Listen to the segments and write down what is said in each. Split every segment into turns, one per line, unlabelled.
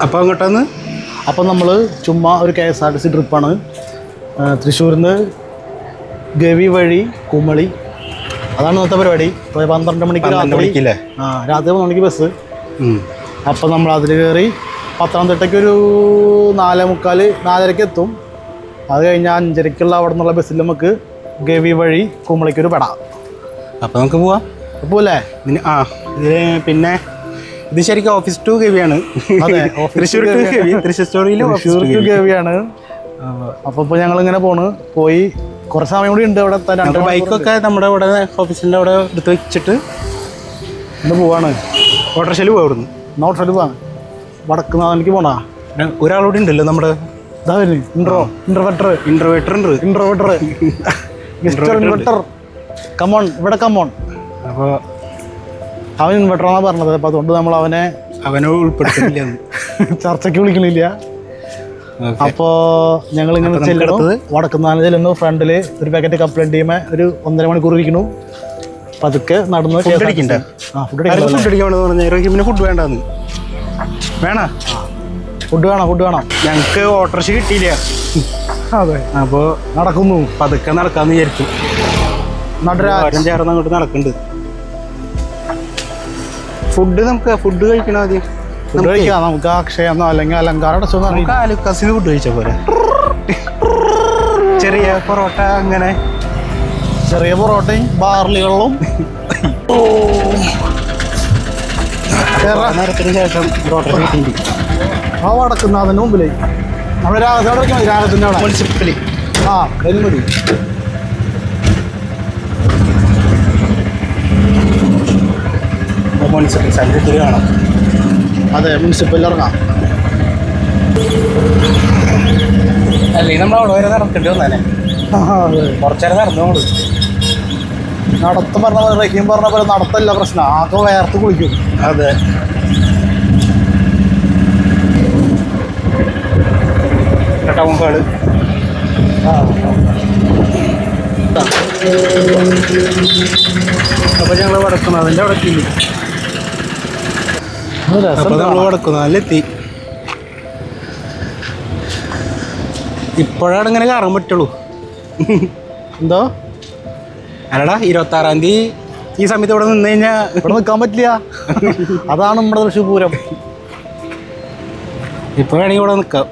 അപ്പോൾ അങ്ങോട്ടാന്ന്
അപ്പം നമ്മൾ ചുമ്മാ ഒരു KSRTC ട്രിപ്പാണ്. തൃശ്ശൂരിൽ നിന്ന് ഗവി വഴി കുമളി, അതാണ് ഇന്നത്തെ പരിപാടി. ഇപ്പോൾ 12 മണിക്ക് രാത്രി 12 മണിക്ക് ബസ്. അപ്പം നമ്മൾ അതിൽ കയറി പത്തനംതിട്ടയ്ക്ക് ഒരു 4:45 4:30 എത്തും. അത് കഴിഞ്ഞാൽ 5:30 അവിടെ നിന്നുള്ള ബസ്സിൽ നമുക്ക് ഗവി വഴി കുമളിക്കൊരു പെടാം.
അപ്പോൾ നമുക്ക് പോവാം.
പോലെ
പിന്നെ ഇത് ശരിക്കും ഓഫീസ് ടു ഗവിയാണ്.
അതെ,
തൃശ്ശൂർ ടു ഗവി, തൃശ്ശൂർ
ഗവിയാണ്. അപ്പോൾ ഇപ്പോൾ ഞങ്ങളിങ്ങനെ പോയി കുറച്ച് സമയം കൂടി ഉണ്ട് അവിടെ എത്താൻ. 2
ബൈക്കൊക്കെ നമ്മുടെ ഇവിടെ ഓഫീസിൻ്റെ അവിടെ എടുത്ത് വെച്ചിട്ട്
ഇന്ന് പോവാണ്.
ഓട്ടോറിക്ഷയിൽ പോയി ഇവിടുന്ന്.
ഓട്ടോറിക്ഷയിൽ പോവാണ്. വടക്കുന്നാഥനിക്ക് പോണാ.
ഒരാളോട് ഉണ്ടല്ലോ നമ്മുടെ
ഇതാ ഇൻവെർട്ടർ കമോൺ, ഇവിടെ കമോൺ.
അപ്പോൾ
അവൻ ഇൻവെർട്ടറാണ് പറഞ്ഞത്. അപ്പോൾ അതുകൊണ്ട് നമ്മൾ അവനെ
ഉൾപ്പെടുത്തുന്നില്ല,
ചർച്ചയ്ക്ക് വിളിക്കണില്ല. അപ്പോൾ ഞങ്ങളിങ്ങനെ ചെല്ലുന്നത് വടക്കുന്നാഥൻ ചെല്ലുന്നു. ഫ്രണ്ടിൽ ഒരു പാക്കറ്റ് കപ്ലൈൻറ്റ് ടീമെ ഒരു 1.5 മണിക്കൂർ ഇരിക്കണു. പതുക്കെ നടന്നു.
ഫുഡ് അടിക്കണ്ടേ? ഫുഡ് അടിക്കാമെന്ന് പറഞ്ഞാൽ ഫുഡ് വേണ്ടെന്ന്
ഫുഡ് വേണം.
ഞങ്ങൾക്ക് ഓട്ടോറിക്ഷ കിട്ടിയില്ല.
അതെ,
അപ്പോൾ
നടക്കുന്നു.
പതുക്കെ നടക്കാമെന്ന് വിചാരിച്ചു.
നടരാജൻ
ചേർന്ന് അങ്ങോട്ട് നടക്കുന്നുണ്ട്. ഫുഡ് കഴിക്കണോ ആദ്യം?
ഫുഡ് കഴിക്കാം. നമുക്ക് അക്ഷയെന്നോ അല്ലെങ്കിൽ അലങ്കാരം
കസിന് ഫുഡ് കഴിച്ച പോലെ ചെറിയ പൊറോട്ട, അങ്ങനെ
ചെറിയ പൊറോട്ടയും ബാർലി വെള്ളവും.
നേരത്തിന് ശേഷം
ആ വടക്കുന്നാഥൻ്റെ മുമ്പിലേ നമ്മുടെ രാഗത്തിൻ്റെ അവിടെ
മുനിസിപ്പലി
മതി.
മുനിസിപ്പൽ സെൻറ്ററിൽ കാണാം.
അതെ, മുനിസിപ്പലിൽ ഇറങ്ങാം.
അല്ലെങ്കിൽ നമ്മൾ അവിടെ വരെ നടക്കേണ്ടി വന്നേ. കുറച്ചേരം നടന്നോളൂ.
നടത്തം പറഞ്ഞ പോലെ റഹീം പറഞ്ഞ പോലെ നടത്തല്ല പ്രശ്നം, ആകെ വേർത്ത് കുളിക്കും.
അതെ, ടൗൺകാട്. അപ്പോൾ ഞങ്ങൾ വടക്കുന്നാഥൻ്റെ അവിടെ എത്തി. അപ്പോൾ നമ്മൾ വടക്കുന്നാഥിലെത്തി. ഇപ്പോഴാണ് ഇങ്ങനെ കയറാൻ പറ്റുള്ളൂ.
എന്തോ
അല്ലടാ, 26-ാം തീയതി ഈ സമയത്ത് ഇവിടെ നിന്ന് കഴിഞ്ഞാൽ
ഇവിടെ നിൽക്കാൻ പറ്റില്ല. അതാണ് നമ്മുടെ തൃശ്ശൂർ പൂരം.
ഇപ്പോൾ വേണമെങ്കിൽ ഇവിടെ നിൽക്കാം.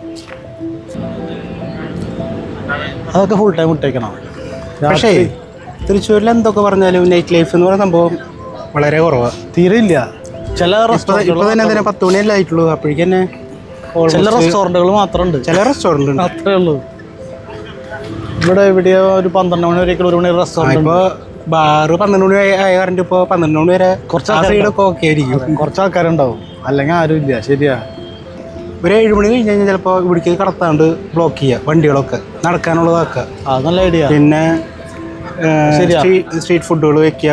അതൊക്കെ ഫുൾ ടൈം ഇട്ടേക്കണം.
പക്ഷേ തൃശ്ശൂരിൽ എന്തൊക്കെ പറഞ്ഞാലും നൈറ്റ് ലൈഫ് എന്ന് പറയുന്ന സംഭവം വളരെ കുറവാണ്.
തീരെ ഇല്ല. ചില
ഇപ്പോൾ തന്നെ 10 മണിയല്ലേ ആയിട്ടുള്ളൂ. അപ്പോഴേക്ക് തന്നെ
ചില റെസ്റ്റോറൻറ്റുകൾ മാത്രമുണ്ട്.
ചില റെസ്റ്റോറൻറ്റ് ഉണ്ട്,
അത്രേ ഉള്ളൂ. ഇവിടെ എവിടെയോ ഒരു 12 മണി വരെയൊക്കെ 1 മണി റെസ്റ്റോറൻറ്റ്.
ഇപ്പോൾ ബാറ് 12 മണി ആയ കാരണം ഇപ്പോൾ 12 മണി വരെ
കുറച്ച്
സൈഡൊക്കെ ഓക്കെ ആയിരിക്കും.
കുറച്ച് ആൾക്കാരുണ്ടാവും, അല്ലെങ്കിൽ ആരും ഇല്ല. ശരിയാ.
ഒരു 7 മണി കഴിഞ്ഞ് കഴിഞ്ഞാൽ ചിലപ്പോൾ ഇവിടേക്ക് കടത്താണ്ട് ബ്ലോക്ക് ചെയ്യുക, വണ്ടികളൊക്കെ നടക്കാനുള്ളതാക്കുക.
അത് നല്ല ഐഡിയ.
പിന്നെ സ്ട്രീറ്റ് ഫുഡുകൾ വെക്കുക,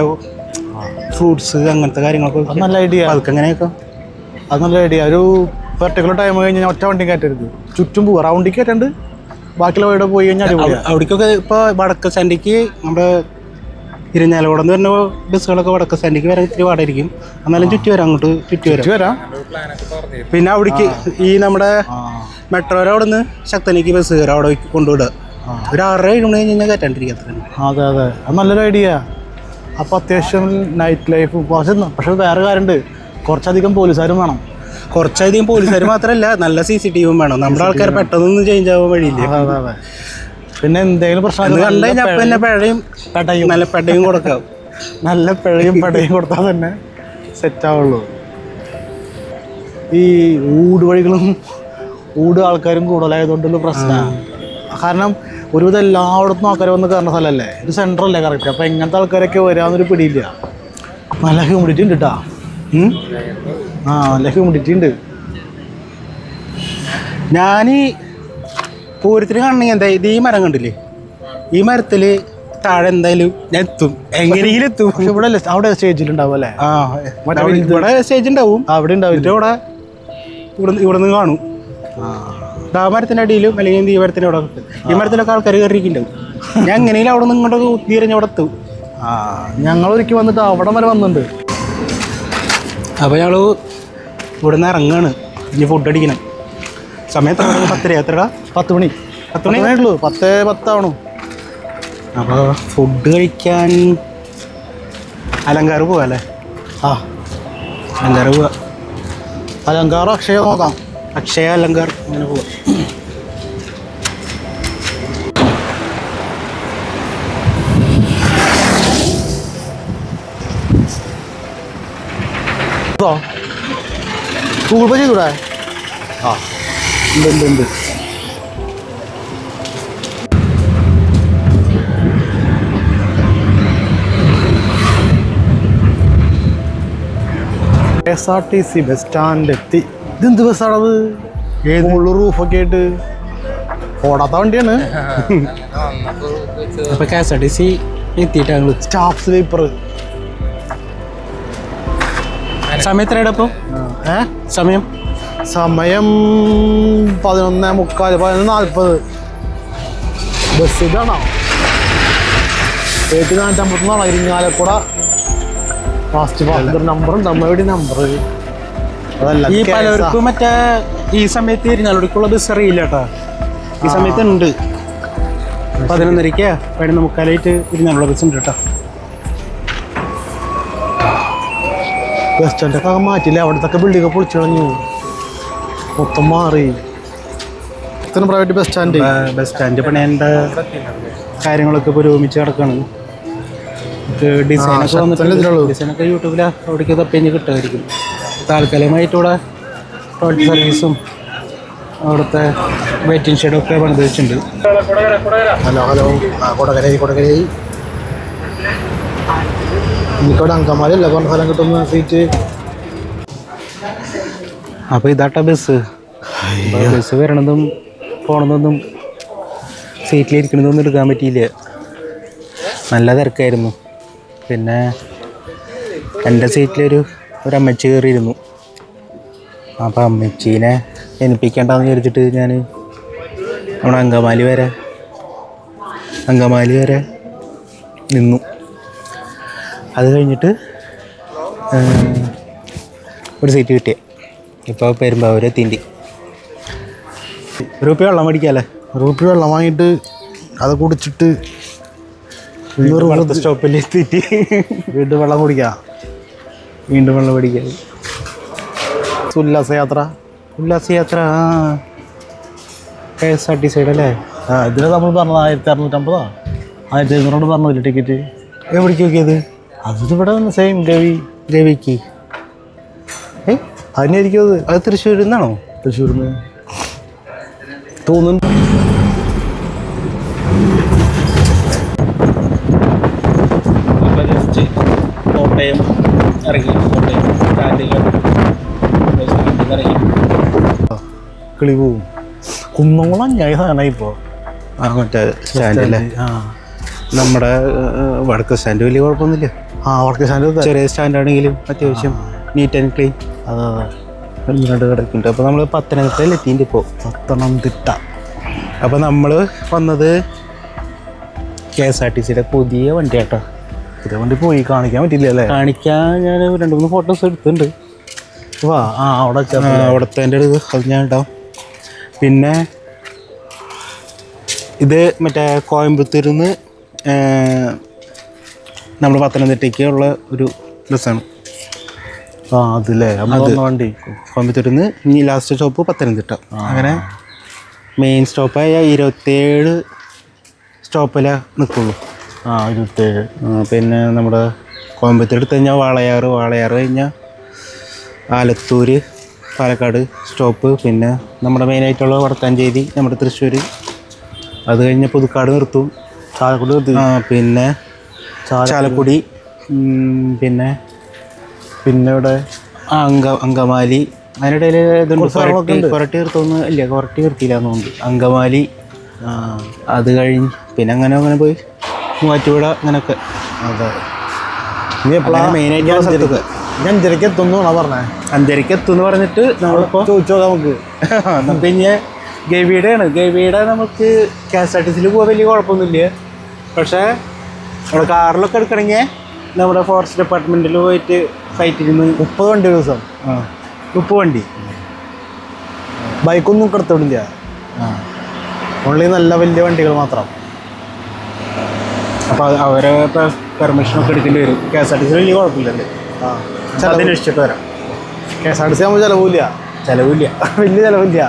ഫ്രൂട്ട്സ്, അങ്ങനത്തെ കാര്യങ്ങളൊക്കെ
നല്ല ഐഡിയ.
അതൊക്കെ അങ്ങനെയൊക്കെ
അത് നല്ല ഐഡിയ. ഒരു പെർട്ടിക്കുലർ ടൈം കഴിഞ്ഞാൽ ഒറ്റ വണ്ടി കയറ്റരുത്, ചുറ്റും പോവുക. റൗണ്ടിൽ കയറ്റണ്ട്, ബാക്കിയുള്ള വീട് പോയി കഴിഞ്ഞാൽ
അവിടേക്കൊക്കെ. ഇപ്പോൾ വടക്ക് സ്റ്റാൻഡിലേക്ക് നമ്മുടെ ഇരിഞ്ഞാലക്കുടന്ന് വരുന്ന ബസ്സുകളൊക്കെ വടക്ക് സ്റ്റാൻഡിലേക്ക് വരാൻ ഇത്തിരി പാടായിരിക്കും. എന്നാലും ചുറ്റി വരാം, അങ്ങോട്ട് ചുറ്റി വരാം. പിന്നെ അവിടേക്ക് ഈ നമ്മുടെ മെട്രോയുടെ അവിടെ നിന്ന് ശക്തനിക്ക് ബസ് കയറാം, അവിടെ കൊണ്ടുവിടുക. ഒരു 6-7 മണി കഴിഞ്ഞ് കഴിഞ്ഞാൽ കയറ്റാണ്ടിരിക്കുക.
അതെ, അത് നല്ലൊരു ഐഡിയ. അപ്പോൾ അത്യാവശ്യം നൈറ്റ് ലൈഫ്. പക്ഷെ വേറെ കാര്യമുണ്ട്, കുറച്ചധികം പോലീസുകാരും വേണം.
കുറച്ചധികം പോലീസുകാർ മാത്രമല്ല, നല്ല CCTV വേണം. നമ്മുടെ ആൾക്കാർ പെട്ടെന്നൊന്നും ചേഞ്ച് ആവാൻ വഴിയില്ല.
അതെ. പിന്നെ എന്തെങ്കിലും പ്രശ്നം
കണ്ടു കഴിഞ്ഞാൽ പിന്നെ നല്ല പെടയും കൊടുക്കാം.
നല്ല പിഴയും കൊടുത്താൽ തന്നെ സെറ്റാവുള്ളൂ. ഈ വഴികളും ആൾക്കാരും കൂടുതലായതുകൊണ്ടുള്ള പ്രശ്നമാണ്. കാരണം ഒരുവിധം എല്ലായിടത്തും ആൾക്കാർ വന്ന് കയറുന്ന സ്ഥലമല്ലേ, ഇത് സെൻട്രല്ലേ കറക്റ്റ്. അപ്പോൾ എങ്ങനത്തെ ആൾക്കാരൊക്കെ വരാമെന്നൊരു പിടിയില്ല. നല്ല ഹ്യൂമിഡിറ്റി ഉണ്ട് കേട്ടോ. നല്ല ഹ്യൂമിഡിറ്റി ഉണ്ട്.
ഞാൻ പൂരത്തിന് കാണണമെങ്കിൽ എന്താ, ഇത് ഈ മരം കണ്ടില്ലേ, ഈ മരത്തിൽ താഴെ എന്തായാലും ഞാൻ എത്തും, എങ്ങനെയെങ്കിലും എത്തും.
പക്ഷെ ഇവിടെ അവിടെ സ്റ്റേജിലുണ്ടാവും അല്ലേ?
ഇവിടെ സ്റ്റേജ് ഉണ്ടാവും,
അവിടെ ഉണ്ടാവില്ല.
ഇവിടെ നിന്ന് കാണും. ആ മരത്തിൻ്റെ അടിയിലും അല്ലെങ്കിൽ ഈ മരത്തിൻ്റെ അവിടെ കിട്ടും. ഈ മരത്തിലൊക്കെ ആൾക്കാർ കയറിയിട്ടുണ്ടാവും. ഞാൻ എങ്ങനെയും അവിടെ നിന്ന് ഇങ്ങോട്ടൊക്കെ കുത്തിരിഞ്ഞ് അവിടെ എത്തും.
ഞങ്ങൾ ഒരിക്കൽ വന്നിട്ട് അവിടെ വരെ വന്നിട്ടുണ്ട്.
അപ്പോൾ ഞങ്ങൾ ഇവിടെ നിന്ന് ഇറങ്ങാണ്. ഇനി ഫുഡ് അടിക്കണം. സമയം 10 എത്രടാ?
10 മണി.
10 മണി
ആയിട്ടുള്ളൂ. 10:10 ആവണു.
അപ്പോൾ ഫുഡ് കഴിക്കാൻ അലങ്കാർ പോവാ അല്ലേ?
ആ,
അലങ്കാർ പോവാ.
അലങ്കാർ അക്ഷയ നോക്കാം.
അക്ഷയ അലങ്കാർ അങ്ങനെ പോവാം.
ഗൂഗിൾ പേ ചെയ്തൂടെ? ആ, ഉണ്ട്. KSRTC ബസ് സ്റ്റാൻഡ് എത്തി. ഇതെന്ത് ബസ്സാണത്? മുകളിൽ റൂഫൊക്കെ ആയിട്ട് ഓടാത്ത വണ്ടിയാണ്.
അപ്പോൾ KSRTC എത്തിയിട്ടാണ്.
Staff sleeper.
സമയം എത്രയുടെ അപ്പോൾ? സമയം
11:45 11:40. ബസ് ഇതാണോ? 454 ഇരിങ്ങാലക്കുട ഫാസ്റ്റ് പാസഞ്ചർ നമ്പറുണ്ട്. നമ്മുടെ നമ്പർ അതല്ല.
ഈ പലർക്കും മറ്റേ ഈ സമയത്ത് ഇരിഞ്ഞാലോടിക്കുള്ള ബസ് അറിയില്ല കേട്ടോ. ഈ സമയത്ത് ഉണ്ട്. 11:30 11:45 ഇരിഞ്ഞാലുള്ള ബസ് ഉണ്ട് കേട്ടോ.
ബസ് സ്റ്റാൻഡൊക്കെ മാറ്റില്ല. അവിടുത്തെ ബിൽഡിംഗ് പൊളിച്ചു കളഞ്ഞു, മൊത്തം മാറി. പ്രൈവറ്റ് ബസ് സ്റ്റാൻഡ്
പണിയേണ്ട കാര്യങ്ങളൊക്കെ പുരോഗമിച്ച് കിടക്കുകയാണ്. ഡിസൈനൊക്കെ യൂട്യൂബിൽ അവിടേക്ക് തപ്പിഞ്ഞ് കിട്ടുമായിരിക്കും. താൽക്കാലികമായിട്ട് ഇവിടെ ടോയ്ലറ്റ് സർവീസും അവിടുത്തെ വെയിറ്റിംഗ് ഷെഡൊക്കെ പണിത് വെച്ചിട്ടുണ്ട്.
ഹലോ കൊടകരയായി എനിക്കവിടെ അങ്കമാലിയല്ല കുറേ സ്ഥലം കിട്ടുന്ന സീറ്റ്.
അപ്പോൾ ഇതാട്ട ബസ് വരണതും പോണതൊന്നും സീറ്റിലിരിക്കണതൊന്നും എടുക്കാൻ പറ്റിയില്ല. നല്ല തിരക്കായിരുന്നു. പിന്നെ എൻ്റെ സീറ്റിലൊരു അമ്മച്ചി കയറിയിരുന്നു. അപ്പോൾ അമ്മച്ചീനെ എനിപ്പിക്കേണ്ടെന്ന് വിചാരിച്ചിട്ട് ഞാൻ നമ്മുടെ അങ്കമാലി വരെ നിന്നു. അത് കഴിഞ്ഞിട്ട് ഒരു സീറ്റ് കിട്ടിയ. ഇപ്പോൾ പെരുമ്പാവൂർ എത്തിൻ്റെ ₹1 വെള്ളം മേടിക്കാമല്ലേ?
₹1 വെള്ളം വാങ്ങിയിട്ട് അത് കുടിച്ചിട്ട്
സ്റ്റോപ്പിൽ എത്തിയിട്ട്
വീണ്ടും വെള്ളം കുടിക്കാം.
വീണ്ടും വെള്ളം മേടിക്കാം.
ഉല്ലാസയാത്ര
KSRTC അല്ലേ?
ഇതിൽ നമ്മൾ പറഞ്ഞത് 1650 1500 പറഞ്ഞില്ല ടിക്കറ്റ്.
എവിടേക്ക് നോക്കിയത്?
അതിവിടെ സെയിം
ഗവിക്ക്.
അതിനായിരിക്കും
അത് തൃശ്ശൂരിൽ നിന്നാണോ?
തൃശ്ശൂരിൽ നിന്ന് തോന്നുന്നു.
കോട്ടയം ഇറങ്ങി.
കിളി പോവും. കുന്നംകുളം അഞ്ഞായി സാധനമായി ഇപ്പോൾ.
മറ്റേ സ്റ്റാൻഡല്ലേ? നമ്മുടെ വടക്ക് സ്റ്റാൻഡ് വലിയ കുഴപ്പമൊന്നുമില്ല.
വടക്ക് സ്റ്റാൻഡ്
ചെറിയ സ്റ്റാൻഡാണെങ്കിലും അത്യാവശ്യം നീറ്റ് ആൻഡ് ക്ലീൻ.
അതെ
രണ്ട് കിടക്കുന്നുണ്ട്. അപ്പോൾ നമ്മൾ പത്തനംതിട്ടയിൽ എത്തിയിട്ട് ഇപ്പോൾ.
പത്തനംതിട്ട.
അപ്പോൾ നമ്മൾ വന്നത് KSRTCയുടെ പുതിയ വണ്ടി കേട്ടോ.
പുതിയ വണ്ടി പോയി കാണിക്കാൻ പറ്റില്ല അല്ലേ?
കാണിക്കാൻ ഞാൻ 2-3 ഫോട്ടോസ് എടുത്തിട്ടുണ്ട്. അവിടുത്തെ എൻ്റെ അത് ഞാൻ ഉണ്ടാവും. പിന്നെ ഇത് മറ്റേ കോയമ്പത്തൂരിൽ നിന്ന് നമ്മൾ പത്തനംതിട്ടയ്ക്ക് ഉള്ള ഒരു ബസ്സാണ്.
അതില്ലേ വണ്ടി
കോയമ്പത്തൂരിൽ നിന്ന് ഇനി ലാസ്റ്റ് സ്റ്റോപ്പ് പത്തനംതിട്ട. അങ്ങനെ മെയിൻ സ്റ്റോപ്പായ 27 സ്റ്റോപ്പിലേ നിൽക്കുള്ളൂ.
27.
പിന്നെ നമ്മുടെ കോയമ്പത്തൂർ എടുത്ത് കഴിഞ്ഞാൽ വാളയാറ് കഴിഞ്ഞാൽ ആലത്തൂർ പാലക്കാട് സ്റ്റോപ്പ്. പിന്നെ നമ്മുടെ മെയിനായിട്ടുള്ള വടക്കാഞ്ചേരി, നമ്മുടെ തൃശ്ശൂർ. അത് കഴിഞ്ഞ് പുതുക്കാട് നിർത്തും.
ചാലക്കുടി നിർത്തി.
പിന്നെ ചാലക്കുടി. പിന്നെ ഇവിടെ അങ്കമാലി. അതിനിടയിൽ ഇതുണ്ട്. കൊരട്ടി നിർത്തുന്നു ഇല്ല, കൊരട്ടി നിർത്തിയില്ല എന്നുണ്ട്. അങ്കമാലി. അത് കഴിഞ്ഞ് പിന്നെ അങ്ങനെ പോയി മൂവാറ്റുപുഴ അങ്ങനെയൊക്കെ.
അതെ.
മെയിനായിട്ടുള്ള സ്ഥലത്തൊക്കെ
5:30 എത്തുന്നാണോ പറഞ്ഞത്?
5:30 എത്തുമെന്ന് പറഞ്ഞിട്ട് നമ്മളിപ്പോൾ
ചോദിച്ചോ നമുക്ക്
പിന്നെ ഗവിയുടെ നമുക്ക് KSRTCയിൽ പോകാൻ വലിയ കുഴപ്പമൊന്നുമില്ല. പക്ഷേ നമ്മുടെ കാറിലൊക്കെ എടുക്കണമെങ്കിൽ നമ്മുടെ ഫോറസ്റ്റ് ഡിപ്പാർട്ട്മെൻറ്റിൽ പോയിട്ട് ഫ്ലൈറ്റിൽ നിന്ന്
30 വണ്ടി ദിവസം.
30 വണ്ടി
ബൈക്കൊന്നും കിടത്തിവിടില്ല. ഓൺലി നല്ല വലിയ വണ്ടികൾ മാത്രം.
അപ്പോൾ അവരെ പെർമിഷനൊക്കെ എടുക്കേണ്ടി വരും. KSRTC വലിയ കുഴപ്പമില്ലല്ലേ? അന്വേഷിച്ചിട്ട് വരാം.
KSRTC ആകുമ്പോൾ ചിലവില്ല. വലിയ ചിലവില്ല.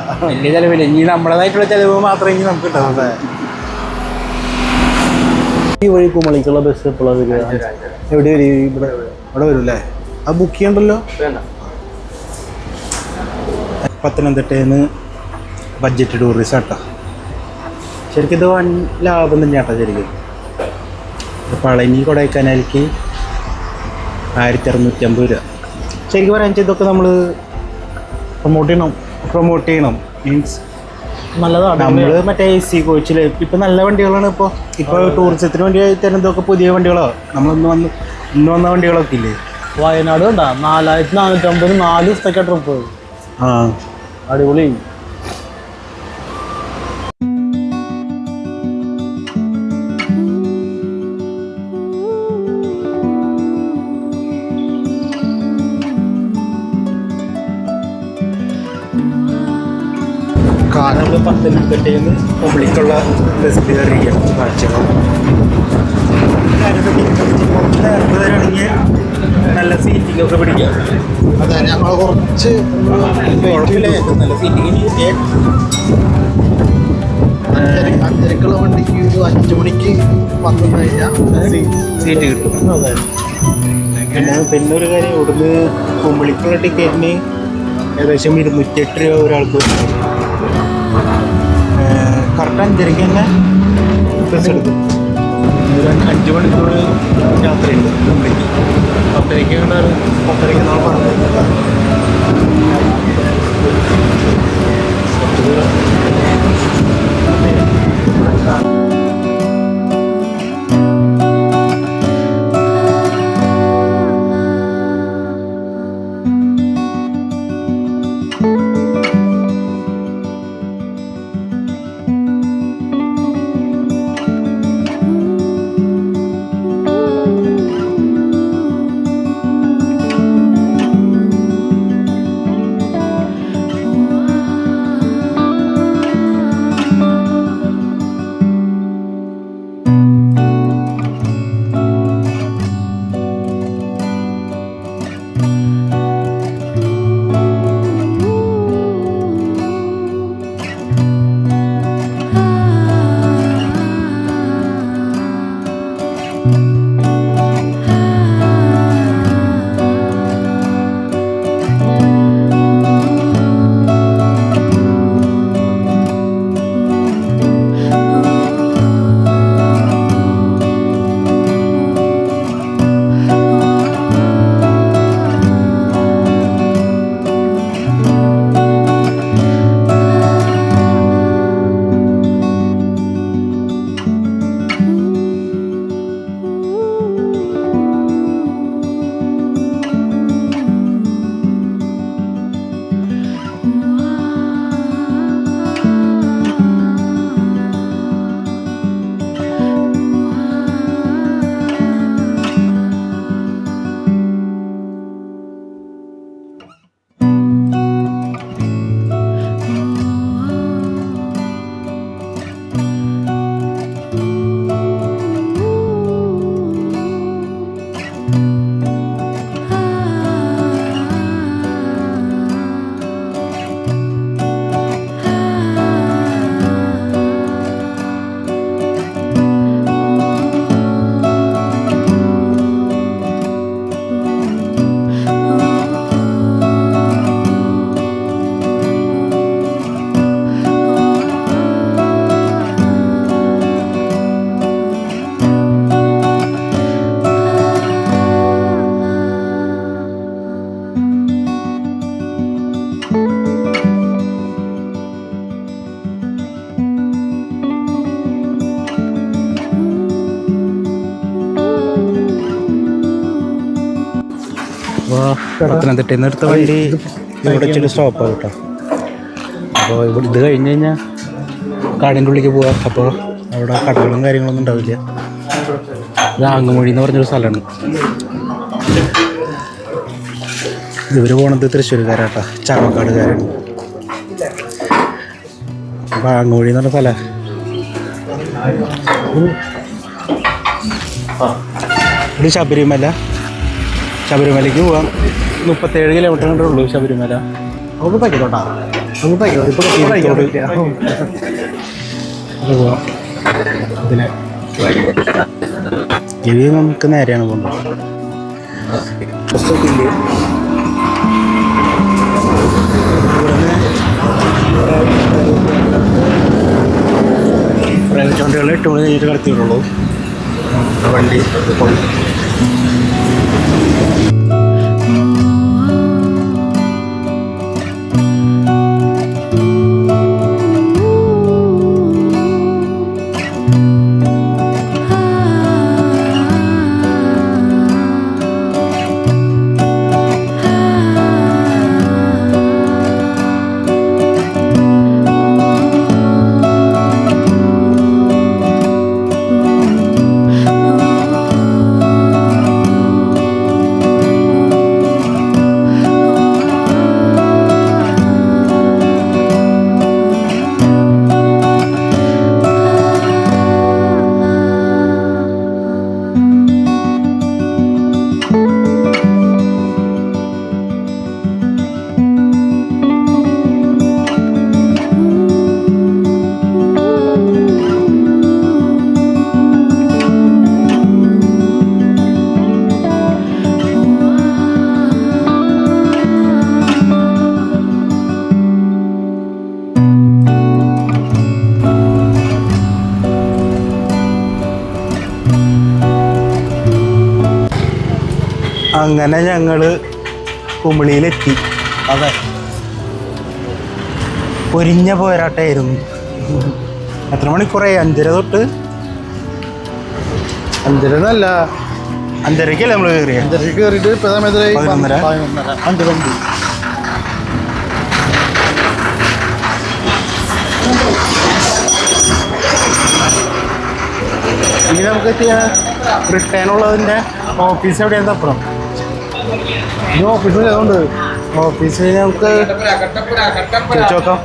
ഇനി നമ്മളതായിട്ടുള്ള ചിലവ് മാത്രമേ ഇനി നമുക്ക് ഉണ്ടാവും.
അതെ. ഈ വഴി കുമളിക്കുള്ള ബസ് എപ്പോഴാണ് വരിക? എവിടെ വരും? ഇവിടെ വരും അല്ലേ? അത് ബുക്ക് ചെയ്യണ്ടല്ലോ.
പത്തനംതിട്ടയിൽ നിന്ന് ബഡ്ജറ്റ് ടൂറിസം കേട്ടോ. ശരിക്കും ഇത് വൻ ലാഭം തന്നെയാണ് കേട്ടോ. ശരിക്കും പളനി കൊടൈക്കനാലിക്ക് 1650 രൂപ. ശരിക്കും പറയാൻ വെച്ചാൽ ഇതൊക്കെ നമ്മൾ പ്രൊമോട്ട് ചെയ്യണം. മീൻസ്
നല്ലതാണ്.
നമ്മൾ മറ്റേ AC കോച്ചിൽ ഇപ്പം നല്ല വണ്ടികളാണ്. ഇപ്പോൾ ടൂറിസത്തിന് വേണ്ടി തരുന്നതൊക്കെ പുതിയ വണ്ടികളോ ഇന്ന് വന്ന വണ്ടികളൊക്കെ ഇല്ലേ?
വയനാട് കണ്ടാ 4450 4 ദിവസത്തേക്ക് ട്രിപ്പ്. അടിപൊളി.
നമ്മൾ പത്തനംതിട്ടയിൽ നിന്ന് കുമളിക്കുള്ള ബസ്സിൽ കയറിയിരിക്കണം. കാഴ്ചകൾ നേരത്തെ വരികയാണെങ്കിൽ നല്ല സീറ്റിംഗ് ഒക്കെ പിടിക്കാം.
അതെ, ഞങ്ങൾ കുറച്ച്
കുഴപ്പമില്ല. നല്ല സീറ്റിംഗ്
5:30 വണ്ടിക്ക് 5 മണിക്ക് വന്നു കഴിഞ്ഞാൽ
സീറ്റ് കിട്ടും.
അതെ.
പിന്നെ ഒരു കാര്യം, ഇവിടുന്ന് കുമളിക്കുള്ള ടിക്കറ്റിന് ഏകദേശം 208 രൂപ ഒരാൾക്ക്. കറക്റ്റ് 5:30 തന്നെ ബസ് എടുക്കും. ഒരു 5 മണിക്കൂർ യാത്രയുണ്ട് കുമളിക്ക്. 10:30 നാൾ പറഞ്ഞത്. പത്തനംതിട്ടയിൽ നിന്ന് എടുത്ത വണ്ടി ഇവിടെ ഇച്ചിരി സ്റ്റോപ്പാണ് കേട്ടോ. അപ്പോൾ ഇവിടെ ഇത് കഴിഞ്ഞ് കഴിഞ്ഞാൽ കാടിൻ്റെ ഉള്ളിലേക്ക് പോവാം. അപ്പോൾ അവിടെ കടകളും കാര്യങ്ങളൊന്നും ഉണ്ടാവില്ല. രാങ്ങമൊഴി എന്ന് പറഞ്ഞൊരു സ്ഥലമാണ്. ഇവർ പോണത് തൃശ്ശൂർക്കാരാട്ടോ, ചാവക്കാടുകാരാണ്. പാങ്ങോഴി എന്ന് പറഞ്ഞ സ്ഥലം. ഇത് ശബരിമലയ്ക്ക് പോവാം. 37 കിലോമീറ്റർ കണ്ടേ ഉള്ളൂ ശബരിമല.
ഒന്ന് പാക്കറ്റോട്ടാ, ഒന്ന് പാക്കറ്റോ. ഇപ്പോൾ
പോവാം. ഇതിന് ഇത് നമുക്ക് നേരെയാണ് പോകുന്നത്. പ്രൈവറ്റ് വണ്ടികൾ 8 മണി കഴിഞ്ഞിട്ട് കടത്തിയിട്ടുള്ളൂ. വണ്ടി അങ്ങനെ ഞങ്ങൾ കുമിളിയിലെത്തി.
അതെ,
പൊരിഞ്ഞ പോരാട്ടമായിരുന്നു. എത്ര മണിക്കൂറായി? 5:30 തൊട്ട്
5:30
5:30ക്കല്ലേ നമ്മൾ കയറിയ?
5:30 കയറിയിട്ട് ഇപ്പോൾ സമയത്ത്
11:30
5 വണ്ടി.
ഇനി നമുക്ക് റിട്ടേൺ ഉള്ളതിൻ്റെ ഓഫീസ് എവിടെയാണ്? അപ്പുറം
ഇനി ഓഫീസിൽ അതുകൊണ്ട്
ഓഫീസ് നമുക്ക് ചോദിച്ചു നോക്കാം.